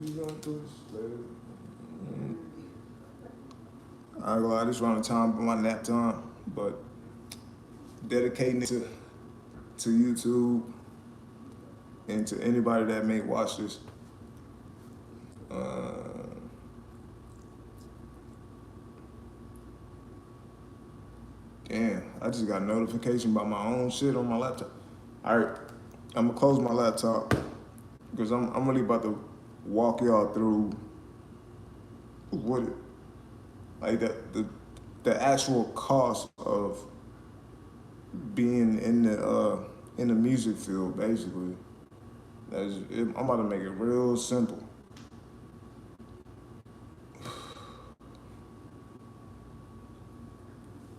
You gonna do this later? I ain't gonna lie, this around the time for my nap time, but dedicating it to YouTube and to anybody that may watch this. Uh, Damn, I just got a notification about my own shit on my laptop. All right, I'm gonna close my laptop because I'm really about to walk y'all through what like the actual cost of being in the music field, basically. I'm about to make it real simple.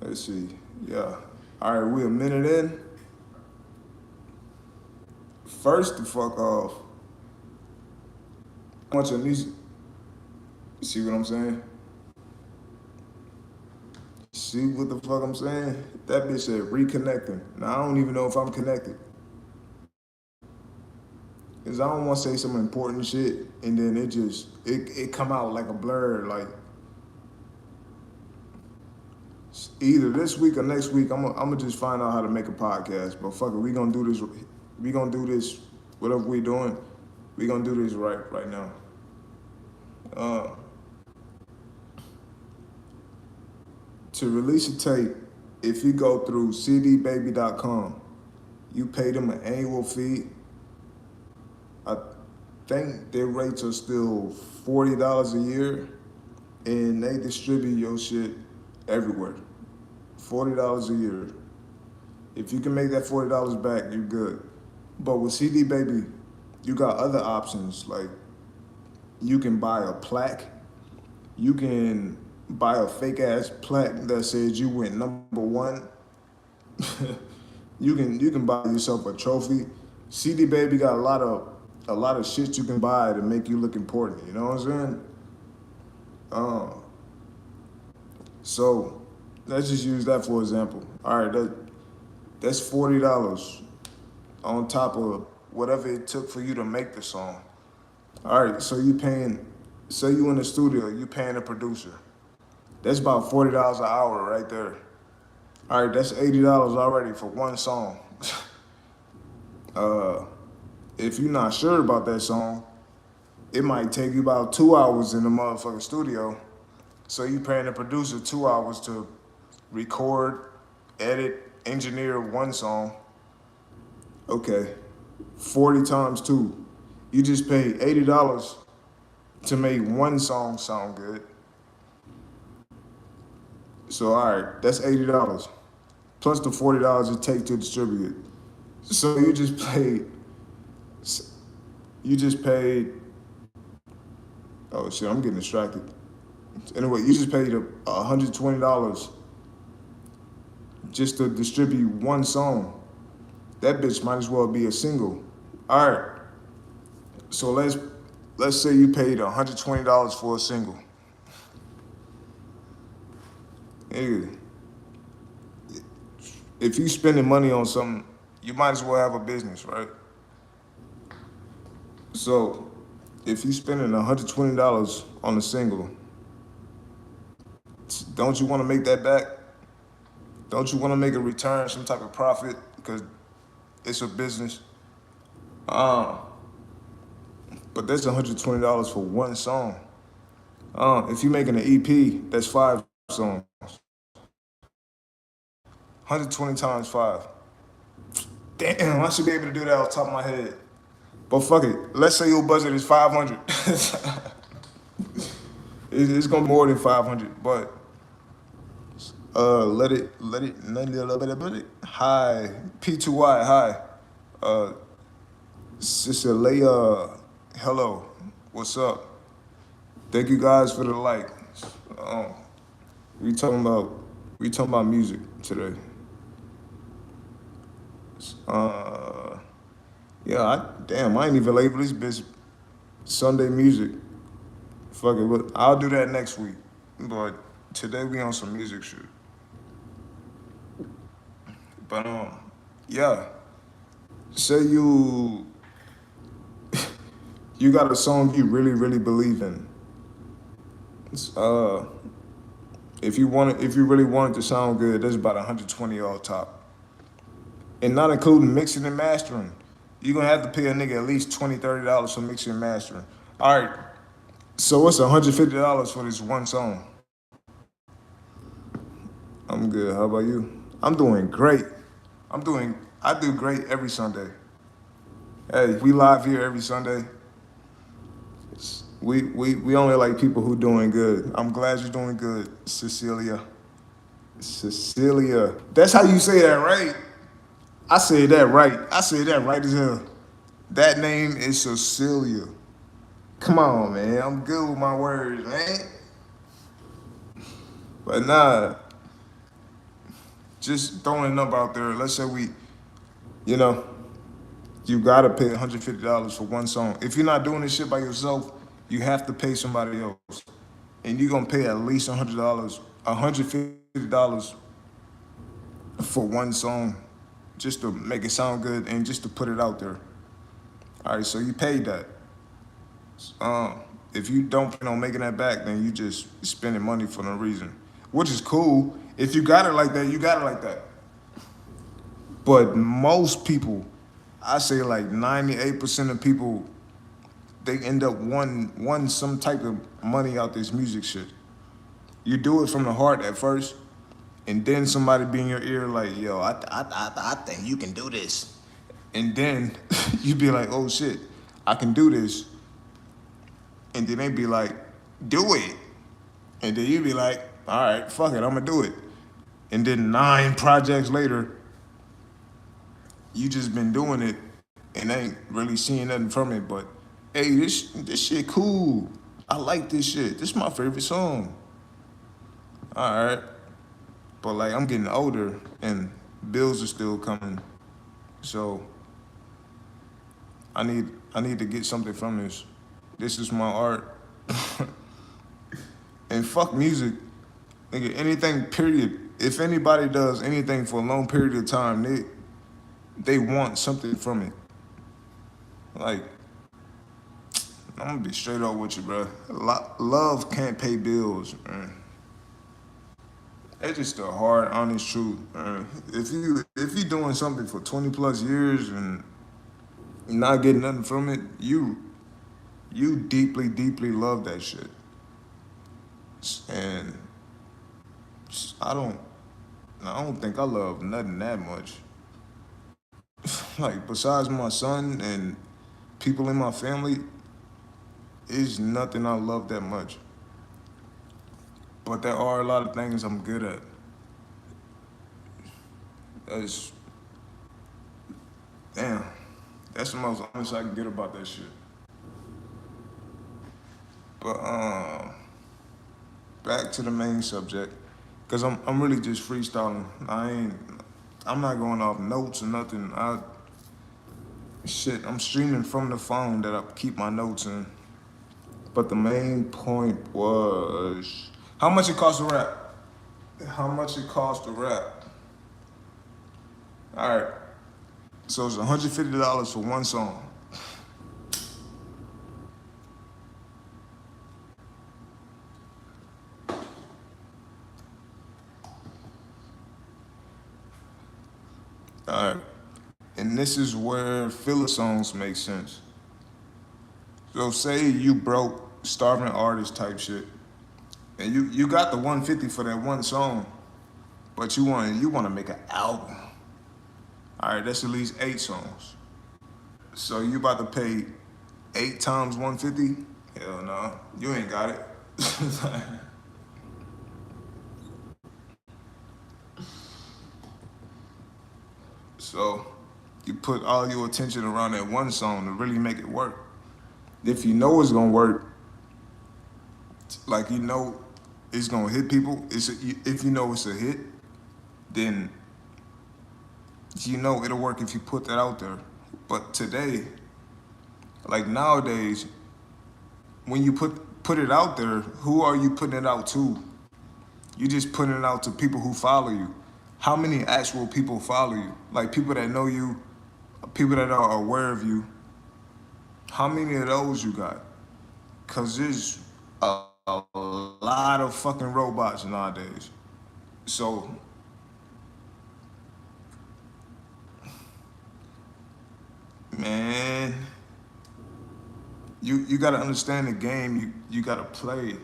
Let's see. Yeah. All right, we a minute in. First, the fuck off. How much of music? You see what I'm saying? See what the fuck I'm saying? That bitch said reconnecting. Now I don't even know if I'm connected. Cause I don't want to say some important shit and then it come out like a blur. Like either this week or next week, I'm gonna just find out how to make a podcast. But fuck it, we gonna do this. We gonna do this. Whatever we doing, we gonna do this right now. Uh, to release a tape, if you go through cdbaby.com, you pay them an annual fee. I think their rates are still $40 a year, and they distribute your shit everywhere. $40 a year. If you can make that $40 back, you're good. But with CD Baby, you got other options. Like you can buy a plaque. You can buy a fake ass plaque that says you went #1. You can buy yourself a trophy. CD Baby got a lot of shit you can buy to make you look important. You know what I'm saying? Um, so let's just use that for example. All right, that's $40 on top of whatever it took for you to make the song. All right, so you paying, say you in the studio, you paying a producer. That's about $40 an hour right there. All right, that's $80 already for one song. uh, if you're not sure about that song, it might take you about 2 hours in the motherfucking studio. So you paying the producer 2 hours to record, edit, engineer one song. Okay, 40 times two. You just paid $80 to make one song sound good. So all right, that's $80 plus the $40 it takes to distribute it. So you just paid. Oh shit, I'm getting distracted. Anyway, you just paid $120 just to distribute one song. That bitch might as well be a single. All right, so let's say you paid $120 for a single. Nigga, if you spending money on something, you might as well have a business, right? So if you spending $120 on a single, don't you want to make that back? Don't you want to make a return, some type of profit? Because it's a business. Um, but that's $120 for one song. If you're making an EP, that's 5 songs. 120 times 5. Damn, I should be able to do that off the top of my head. But fuck it. Let's say your budget is 500. It's gonna be more than 500, but let it. Hi, P2Y. Hi, uh, Sister Leia. Hello, what's up? Thank you guys for the like. Um, we talking about we talking about music today. Uh, yeah, damn, I ain't even label this bitch Sunday music. Fuck it, but I'll do that next week. But today we on some music shit. But yeah, say You got a song you really, really believe in. It's, if you really want it to sound good, there's about 120 all top, and not including mixing and mastering. You're gonna have to pay a nigga at least $20, $30 for mixing and mastering. All right, so it's $150 for this one song. I'm good. How about you? I'm doing great. I do great every Sunday. Hey, we live here every Sunday. We only like people who doing good. I'm glad you're doing good, Cecilia. Cecilia. That's how you say that, right? I said that right. I said that right as hell. That name is Cecilia. Come on, man. I'm good with my words, man. But nah, just throwing a number out there. Let's say you know, you gotta pay $150 for one song. If you're not doing this shit by yourself, you have to pay somebody else, and you're gonna pay at least $100, $150 for one song, just to make it sound good and just to put it out there. All right, so you paid that. If you don't plan on making that back, then you just spending money for no reason, which is cool. If you got it like that, you got it like that. But most people, I say like 98% of people, they end up wanting some type of money out this music shit. You do it from the heart at first, and then somebody be in your ear like, yo, I think you can do this. And then you be like, oh shit, I can do this. And then they be like, do it. And then you be like, all right, fuck it, I'm gonna do it. And then 9 projects later, you just been doing it and ain't really seeing nothing from it. But hey, this shit cool. I like this shit. This is my favorite song. All right, but like I'm getting older and bills are still coming, so I need to get something from this. This is my art. And fuck music, nigga. Anything, period. If anybody does anything for a long period of time, they want something from it. Like, I'm gonna be straight up with you, bro. Love can't pay bills, man. It's just the hard, honest truth, man. If you doing something for 20 plus years and not getting nothing from it, you deeply, deeply love that shit. And I don't I don't think I love nothing that much. Like besides my son and people in my family, is nothing I love that much. But there are a lot of things I'm good at. That's damn. That's the most honest I can get about that shit. But back to the main subject, cause I'm really just freestyling. I'm not going off notes or nothing. I'm streaming from the phone that I keep my notes in. But the main point was how much it costs to rap. How much it costs to rap. All right. So it's $150 for one song. All right. And this is where filler songs make sense. So say you broke, starving artist type shit, and you got the 150 for that one song, but you want to make an album. All right, that's at least 8 songs. So you about to pay 8 times 150? Hell no, you ain't got it. So you put all your attention around that one song to really make it work. If you know it's gonna work, like you know it's gonna hit people. If you know it's a hit, then you know it'll work if you put that out there. But today, like nowadays, when you put it out there, who are you putting it out to? You just putting it out to people who follow you. How many actual people follow you? Like people that know you, people that are aware of you. How many of those you got? Cause there's a lot of fucking robots nowadays. So, man, you gotta understand the game. You gotta play.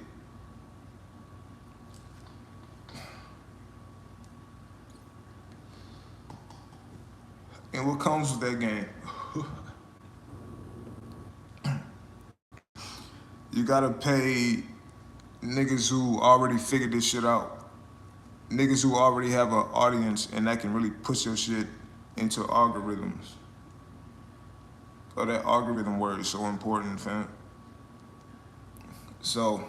And what comes with that game? You gotta pay niggas who already figured this shit out. Niggas who already have an audience and that can really push your shit into algorithms. Oh, that algorithm word is so important, fam. So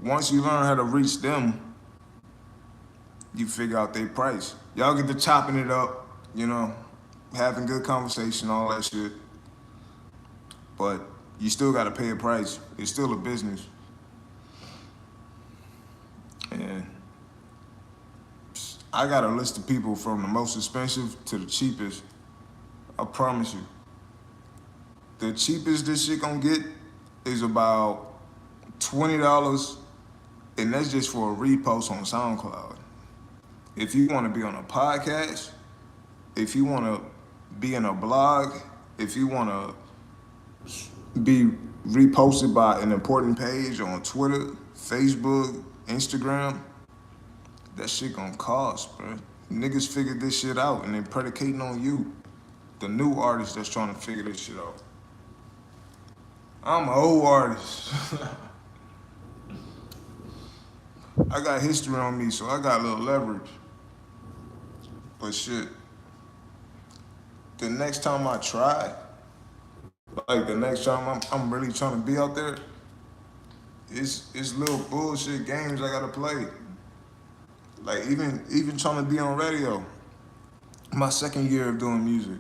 once you learn how to reach them, you figure out their price. Y'all get to chopping it up, you know, having good conversation, all that shit. But you still gotta pay a price. It's still a business. And I got a list of people from the most expensive to the cheapest. I promise you. The cheapest this shit gonna get is about $20, and that's just for a repost on SoundCloud. If you wanna be on a podcast, if you wanna be in a blog, if you wanna be reposted by an important page on Twitter, Facebook, Instagram, that shit gonna cost, bro. Niggas figured this shit out and they predicating on you, the new artist that's trying to figure this shit out. I'm an old artist. I got history on me, so I got a little leverage. But shit, the next time I try, like the next time I'm really trying to be out there, it's little bullshit games I gotta play. Like even trying to be on radio. My second year of doing music.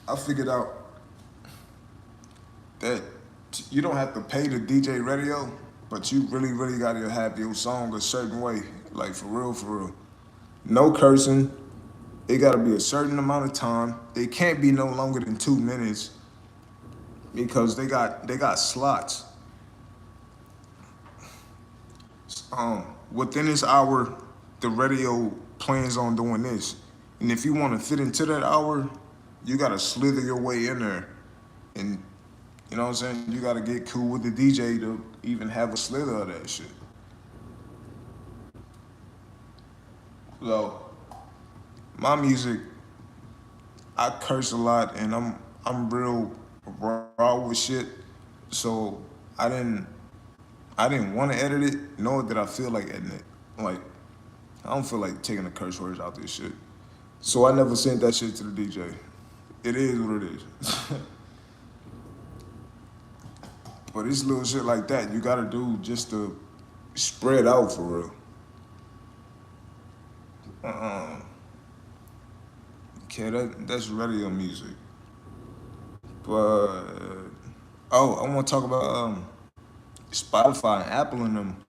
I figured out that you don't have to pay the DJ radio, but you really gotta have your song a certain way. Like for real, for real. No cursing. It gotta be a certain amount of time. It can't be no longer than 2 minutes because they got slots. Within this hour, the radio plans on doing this. And if you wanna fit into that hour, you gotta slither your way in there. And you know what I'm saying? You gotta get cool with the DJ to even have a slither of that shit. So my music, I curse a lot and I'm real raw with shit. So I didn't I didn't want to edit it, nor did I feel like editing it. Like I don't feel like taking the curse words out this shit. So I never sent that shit to the DJ. It is what it is. But it's little shit like that you gotta do just to spread out for real. Uh-uh. Okay, that's radio music. But oh, I want to talk about Spotify and Apple and them.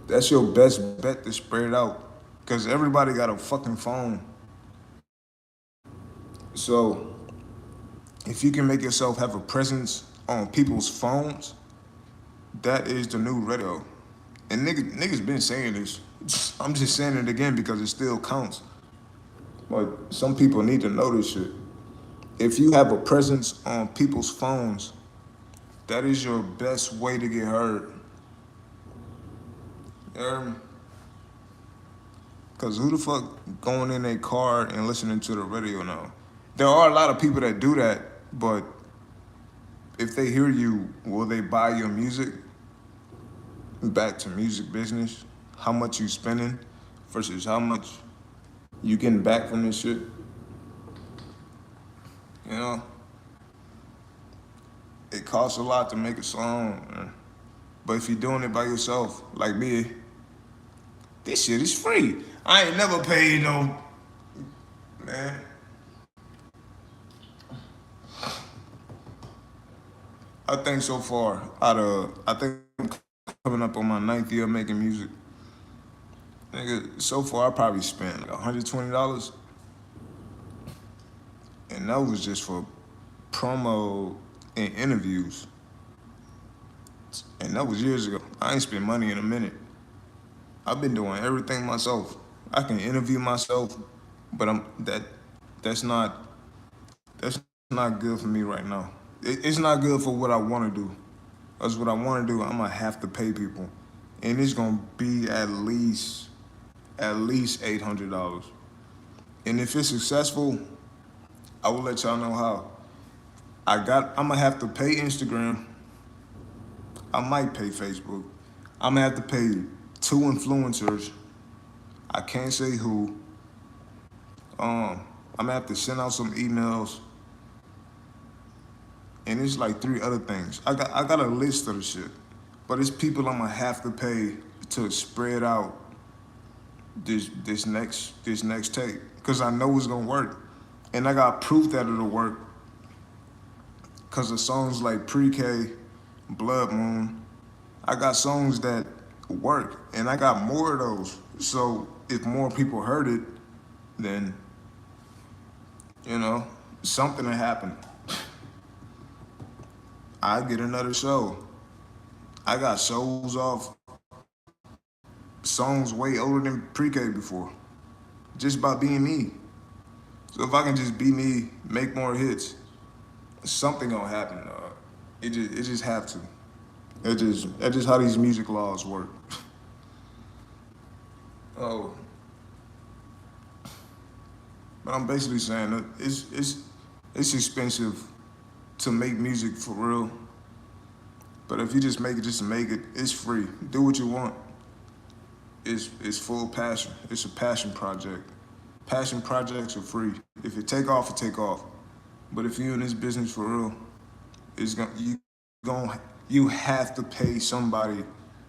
That's your best bet to spread out, cause everybody got a fucking phone. So if you can make yourself have a presence on people's phones, that is the new radio. And niggas been saying this. I'm just saying it again because it still counts. Like some people need to know this shit. If you have a presence on people's phones, that is your best way to get heard. Cause who the fuck going in a car and listening to the radio now? There are a lot of people that do that, but if they hear you, will they buy your music? Back to music business, how much you spending versus how much you getting back from this shit. You know, it costs a lot to make a song, man. But if you're doing it by yourself, like me, this shit is free. I ain't never paid no, man. I think so far, I think I'm coming up on my ninth year making music. Nigga, so far I probably spent like $120, and that was just for promo and interviews. And that was years ago. I ain't spent money in a minute. I've been doing everything myself. I can interview myself, but that's not that's not good for me right now. It's not good for what I want to do. That's what I want to do. I'm gonna have to pay people, and it's gonna be at least $800. And if it's successful, I will let y'all know how. I'm gonna have to pay Instagram. I might pay Facebook. I'm gonna have to pay 2 influencers. I can't say who. I'm gonna have to send out some emails, and it's like 3 other things. I got a list of the shit, but it's people I'm gonna have to pay to spread out this next tape, because I know it's gonna work, and I got proof that it'll work. Cause of songs like Pre-K, Blood Moon, I got songs that work, and I got more of those. So if more people heard it, then something will happen. I get another show. I got shows off songs way older than Pre-K before, just by being me. So if I can just be me, make more hits, something gonna happen. It just have to. That's just how these music laws work. Oh, but I'm basically saying that it's expensive to make music for real. But if you just make it just to make it, it's free. Do what you want. It's full passion. It's a passion project. Passion projects are free. If it take off, it take off. But if you're in this business for real, you have to pay somebody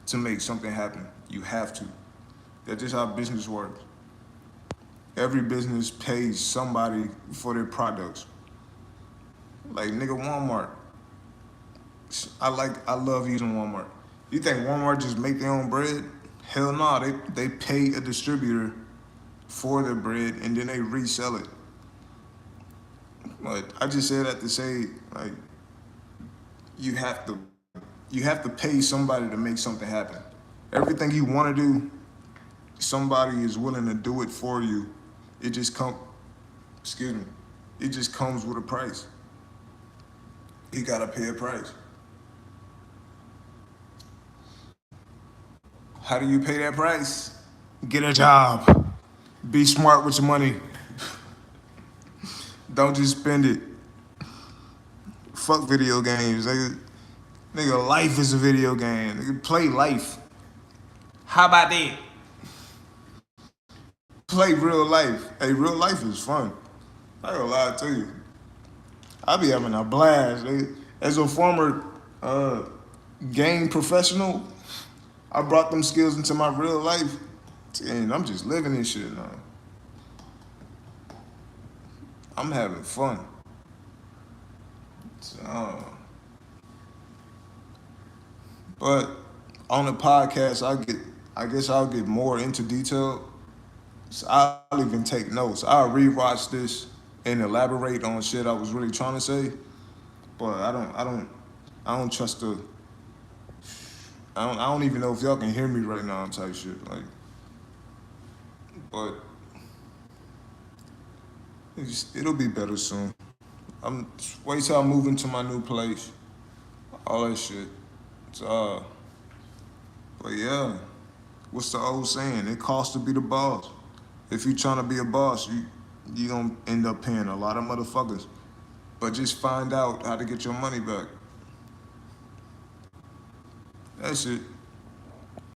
to make something happen. You have to. That's just how business works. Every business pays somebody for their products. Like nigga Walmart. I love using Walmart. You think Walmart just make their own bread? Hell no, they pay a distributor for their bread and then they resell it. But I just say that to say, like, you have to pay somebody to make something happen. Everything you want to do, somebody is willing to do it for you. It just it just comes with a price. You gotta pay a price. How do you pay that price? Get a job. Be smart with your money. Don't just spend it. Fuck video games. Nigga, life is a video game. Nigga, play life. How about that? Play real life. Hey, real life is fun. I ain't gonna lie to you. I be having a blast. As a former game professional, I brought them skills into my real life, and I'm just living this shit now. I'm having fun. So, but on the podcast, I guess I'll get more into detail. So I'll even take notes. I'll rewatch this and elaborate on shit I was really trying to say. But I don't trust I don't even know if y'all can hear me right now type shit. Like, but it'll be better soon. Wait till I move into my new place. All that shit. So, but yeah, what's the old saying? It costs to be the boss. If you trying to be a boss, you gonna end up paying a lot of motherfuckers. But just find out how to get your money back. That's it.